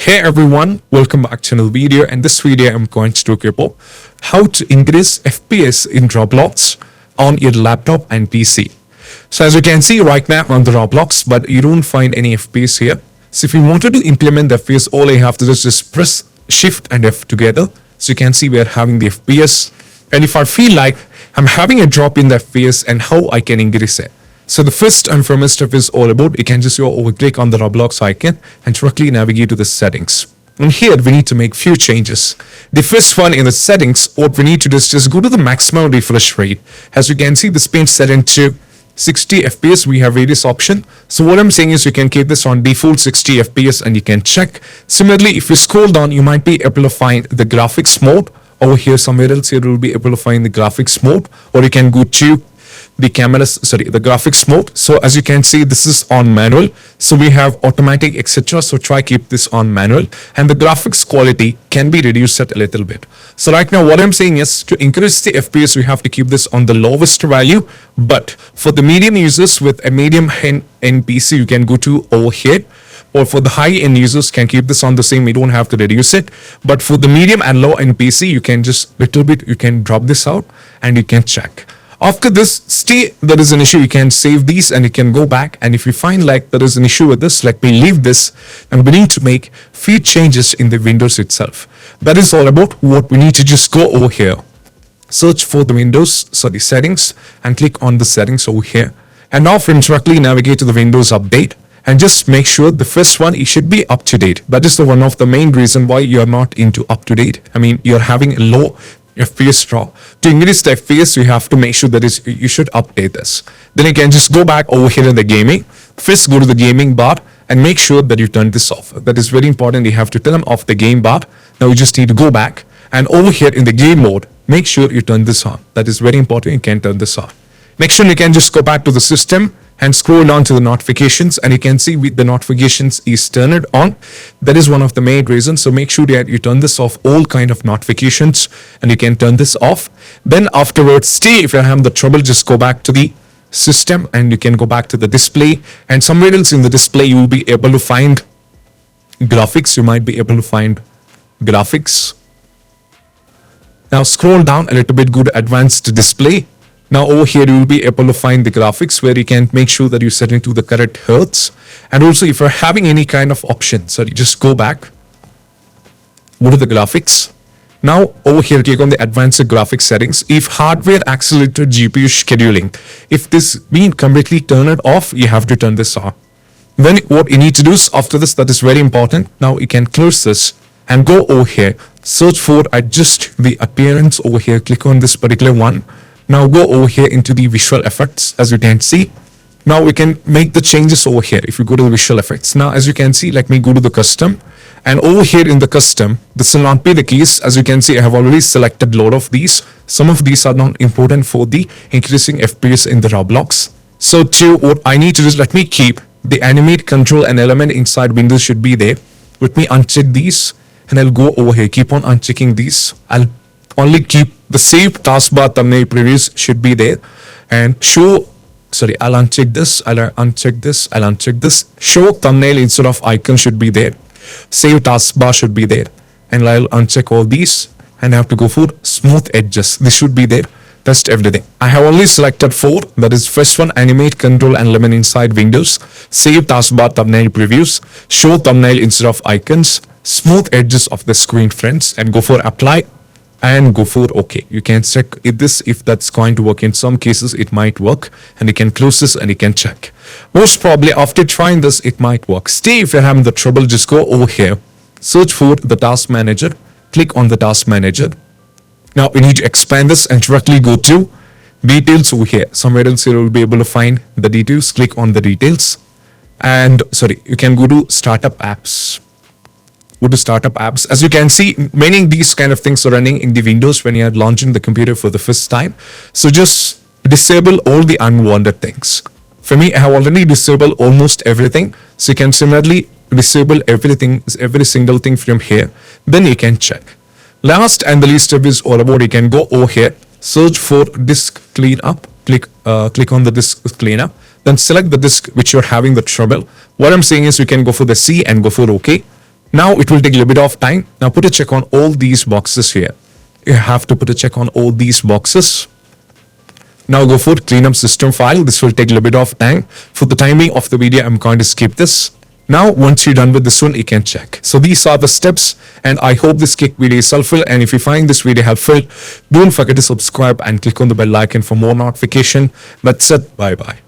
Hey everyone, welcome back to another video. And this video I'm going to talk about how to increase FPS in Roblox on your laptop and PC. So as you can see right now on the Roblox, but you don't find any FPS here. So if you wanted to implement the FPS, all you have to do is just press Shift and F together. So you can see we're having the FPS. And if I feel like I'm having a drop in the FPS and how I can increase it. So the first and foremost step is all about, you can just go over click on the Roblox icon and directly navigate to the settings. And here we need to make few changes. The first one in the settings, what we need to do is just go to the maximum refresh rate. As you can see, this page set into 60 FPS. We have various options. So what I'm saying is you can keep this on default 60 FPS and you can check. Similarly, if you scroll down, you might be able to find the graphics mode. Over here somewhere else, you will be able to find the graphics mode, or you can go to the graphics mode. So as you can see, this is on manual, so we have automatic, etc. So try keep this on manual, and the graphics quality can be reduced a little bit. So right now what I'm saying is to increase the FPS, we have to keep this on the lowest value. But for the medium users with a medium end PC, you can go to over here, or for the high-end users can keep this on the same. You don't have to reduce it. But for the medium and low-end PC, you can just little bit, you can drop this out and you can check. After this, there is an issue, you can save these and you can go back. And if you find like there is an issue with this, let me leave this, and we need to make few changes in the Windows itself. That is all about what we need to just go over here. Search for the Windows, settings, and click on the settings over here. And now from directly navigate to the Windows update. And just make sure the first one, it should be up to date. That is the one of the main reason why you're not into up to date. I mean, you're having a low FPS draw. To increase the FPS, you have to make sure that you should update this. Then you can just go back over here in the gaming. First, go to the gaming bar and make sure that you turn this off. That is very important. You have to turn off the game bar. Now you just need to go back, and over here in the game mode, make sure you turn this on. That is very important. You can turn this on. Make sure you can just go back to the system and scroll down to the notifications, and you can see the notifications is turned on. That is one of the main reasons. So make sure that you turn this off, all kind of notifications, and you can turn this off. Then afterwards, if you're having the trouble, just go back to the system and you can go back to the display, and somewhere else in the display you will be able to find graphics. You might be able to find graphics. Now scroll down a little bit, go to advanced display. Now over here you will be able to find the graphics, where you can make sure that you set into the correct hertz. And also if you're having any kind of option, so you just go back, go to the graphics. Now over here click on the advanced graphics settings. If hardware accelerated GPU scheduling, if this being completely turned off, you have to turn this on. Then what you need to do is after this, that is very important. Now you can close this and go over here, search for adjust the appearance over here, click on this particular one. Now go over here into the visual effects. As you can see, now we can make the changes over here. If you go to the visual effects, now as you can see, let me go to the custom, and over here in the custom, this will not be the case. As you can see, I have already selected a lot of these. Some of these are not important for the increasing FPS in the Roblox. So what I need to do is let me keep the animate control and element inside Windows should be there. Let me uncheck these and I'll go over here, keep on unchecking these. I'll only keep the save taskbar thumbnail previews should be there, and I'll uncheck this, I'll uncheck this, I'll uncheck this. Show thumbnail instead of icon should be there. Save taskbar should be there, and I'll uncheck all these and I have to go for smooth edges. This should be there. That's everything. I have only selected 4. That is first one, animate control and element inside Windows, save taskbar thumbnail previews, show thumbnail instead of icons, smooth edges of the screen, friends, and go for apply and go for OK. You can check if that's going to work. In some cases it might work, and you can close this and you can check. Most probably after trying this it might work. If you're having the trouble, just go over here, search for the task manager, click on the task manager. Now we need to expand this and directly go to details over here. Somewhere else you will be able to find the details. Click on the details, and you can go to startup apps. Go to startup apps. As you can see, many of these kind of things are running in the Windows when you are launching the computer for the first time. So just disable all the unwanted things. For me, I have already disabled almost everything. So you can similarly disable everything, every single thing from here. Then you can check. Last and the least step is all about, you can go over here, search for disk cleanup, click on the disk cleanup, then select the disk which you're having the trouble. What I'm saying is you can go for the C and go for OK. Now it will take a little bit of time. Now put a check on all these boxes here. You have to put a check on all these boxes. Now go for clean up system file. This will take a little bit of time. For the timing of the video, I'm going to skip this. Now, once you're done with this one, you can check. So these are the steps, and I hope this quick video is helpful. And if you find this video helpful, don't forget to subscribe and click on the bell icon for more notification. That's it. Bye bye.